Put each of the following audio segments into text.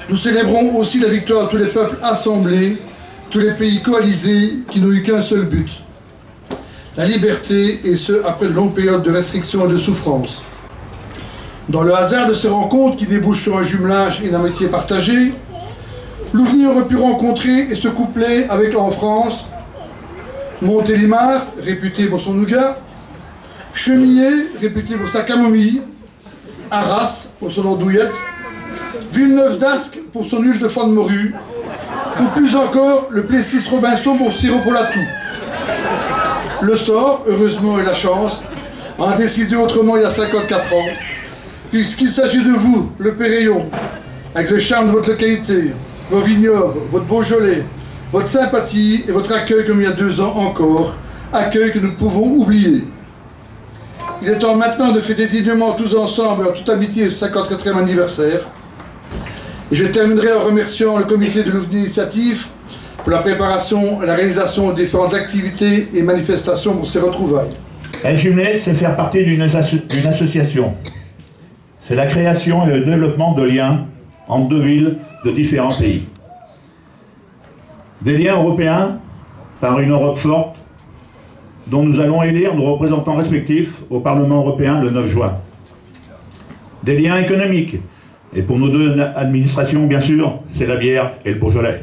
Nous célébrons aussi la victoire de tous les peuples assemblés, tous les pays coalisés qui n'ont eu qu'un seul but, la liberté, et ce, après de longues périodes de restrictions et de souffrance. Dans le hasard de ces rencontres qui débouchent sur un jumelage et une amitié partagée, Louvenier aurait pu rencontrer et se coupler avec, en France, Montélimar, réputé pour son nougat, Chemillé, réputé pour sa camomille, Arras, pour son andouillette, Villeneuve d'Ascq, pour son huile de foie de morue, ou plus encore, le Plessis-Robinson pour sirop pour la toux. Le sort, heureusement et la chance, a décidé autrement il y a 54 ans, puisqu'il s'agit de vous, le Péréillon, avec le charme de votre localité, vos vignobles, votre Beaujolais, votre sympathie et votre accueil comme il y a 2 ans encore, accueil que nous pouvons oublier. Il est temps maintenant de fêter dignement tous ensemble, en toute amitié, le 54e anniversaire. Et je terminerai en remerciant le comité de Louvenier Initiative pour la préparation et la réalisation de différentes activités et manifestations pour ces retrouvailles. Être jumelé, c'est faire partie d'une association. C'est la création et le développement de liens entre 2 villes de différents pays. Des liens européens par une Europe forte, dont nous allons élire nos représentants respectifs au Parlement européen le 9 juin. Des liens économiques, et pour nos 2 administrations, bien sûr, c'est la bière et le Beaujolais.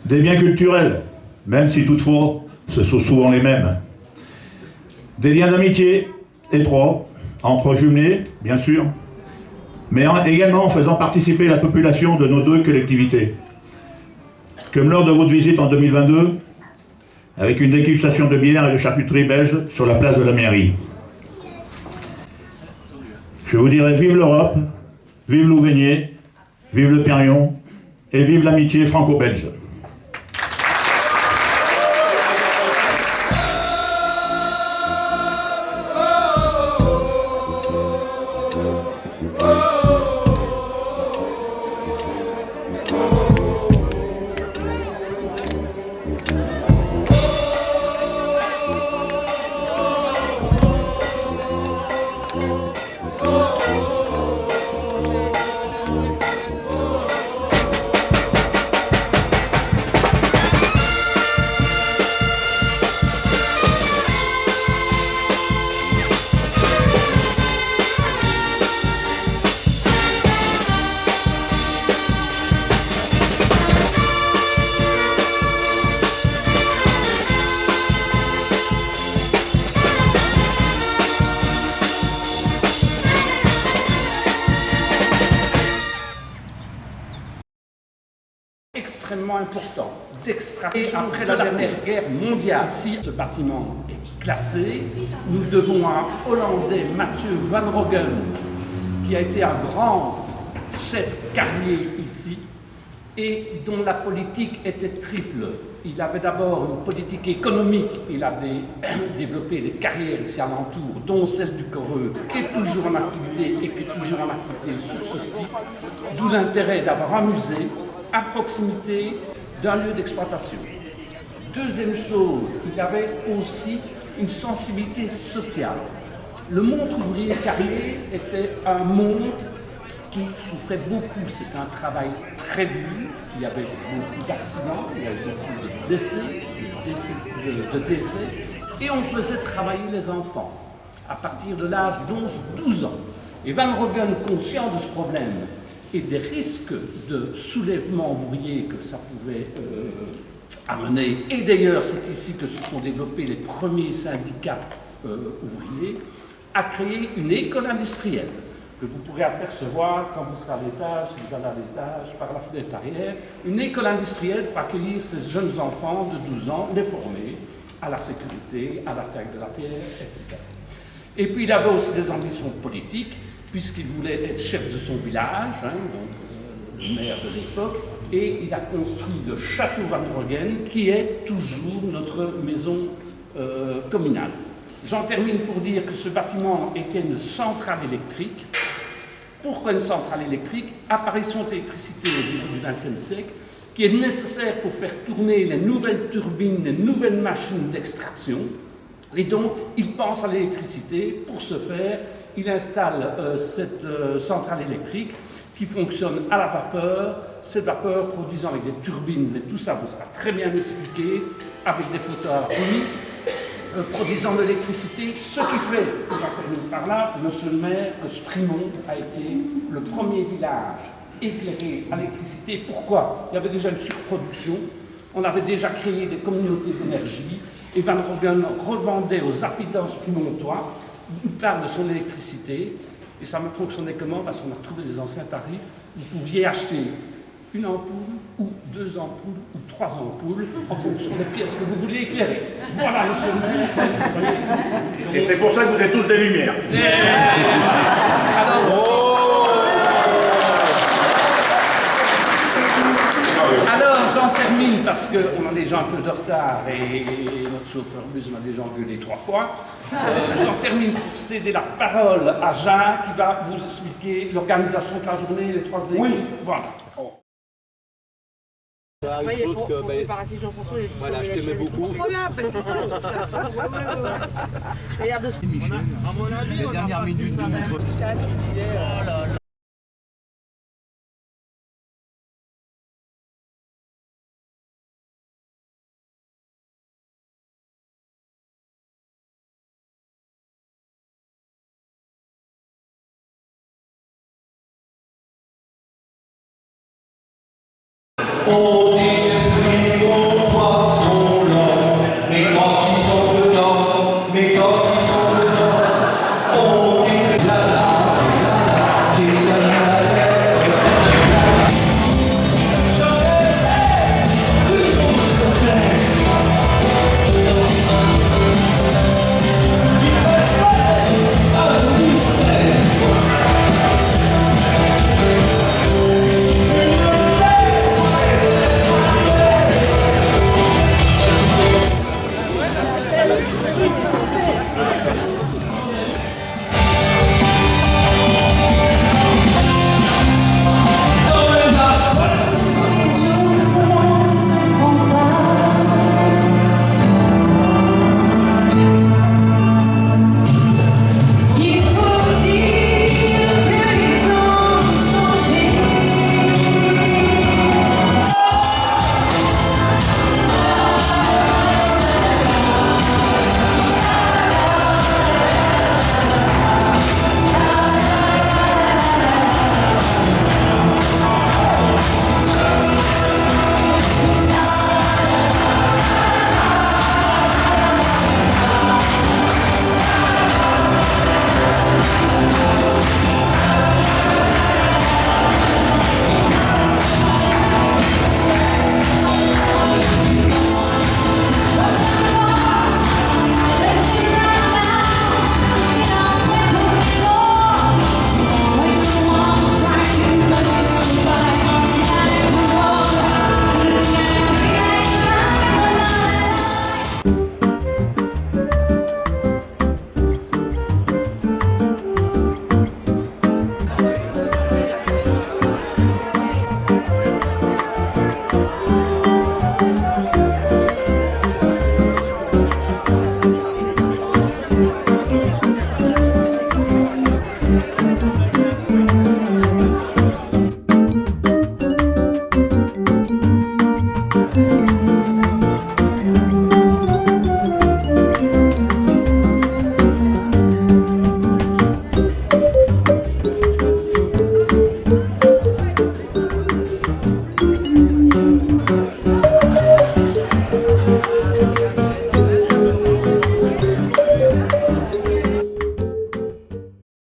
Des biens culturels, même si toutefois, ce sont souvent les mêmes. Des liens d'amitié étroits, entre jumelés, bien sûr, mais également en faisant participer la population de nos 2 collectivités. Comme lors de votre visite en 2022, avec une dégustation de bière et de charcuterie belge sur la place de la mairie. Je vous dirai vive l'Europe, vive Louvenier, vive le Péréillon et vive l'amitié franco-belge. Extrêmement important d'extraction. Après la dernière guerre mondiale, si ce bâtiment est classé, nous devons à un Hollandais, Mathieu Van Roggen, qui a été un grand chef carrier ici et dont la politique était triple. Il avait d'abord une politique économique, il a développé les carrières ici alentour, dont celle du Correux, qui est toujours en activité et qui est toujours en activité sur ce site, d'où l'intérêt d'avoir un musée à proximité d'un lieu d'exploitation. Deuxième chose, il avait aussi une sensibilité sociale. Le monde ouvrier carrier était un monde qui souffrait beaucoup. C'était un travail très dur, il y avait beaucoup d'accidents, il y avait beaucoup de décès, et on faisait travailler les enfants à partir de l'âge d'11-12 ans. Et Van Roggen, conscient de ce problème, et des risques de soulèvement ouvrier que ça pouvait amener. Et d'ailleurs, c'est ici que se sont développés les premiers syndicats ouvriers, a créé une école industrielle que vous pourrez apercevoir quand vous serez à l'étage, si vous allez à l'étage, par la fenêtre arrière. Une école industrielle pour accueillir ces jeunes enfants de 12 ans, les former à la sécurité, à l'attaque de la pierre, etc. Et puis il avait aussi des ambitions politiques, puisqu'il voulait être chef de son village, donc le maire de l'époque, et il a construit le château Van Roggen, qui est toujours notre maison communale. J'en termine pour dire que ce bâtiment était une centrale électrique. Pourquoi une centrale électrique? Apparition de l'électricité au début du XXe siècle, qui est nécessaire pour faire tourner les nouvelles turbines, les nouvelles machines d'extraction, et donc il pense à l'électricité. Pour ce faire, il installe cette centrale électrique qui fonctionne à la vapeur, cette vapeur produisant avec des turbines, mais tout ça vous sera très bien expliqué, avec des photos à l'appui, produisant de l'électricité, ce qui fait, on va terminer par là, monsieur le maire, que Sprimont a été le premier village éclairé à l'électricité. Pourquoi? Il y avait déjà une surproduction, on avait déjà créé des communautés d'énergie, et Van Roggen revendait aux habitants sprimontois une part de son électricité, et ça m'a fonctionné comment? Parce qu'on a retrouvé des anciens tarifs, vous pouviez acheter une ampoule, ou 2 ampoules, ou 3 ampoules, en fonction des pièces que vous vouliez éclairer. Voilà, monsieur le maire. Et c'est pour ça que vous êtes tous des lumières. Alors, j'en termine parce qu'on a déjà un peu de retard et notre chauffeur bus m'a déjà engueulé 3 fois. J'en termine pour céder la parole à Jacques qui va vous expliquer l'organisation de la journée, les 3 équipes. Oui. Voilà. Après, pour Parasite Jean-François, il est juste voilà, je t'aimais beaucoup. Voilà, ben c'est ça, de toute façon. Regarde ce que à mon avis, les dernières minutes de notre... C'est ça, tu disais... Oh là là. On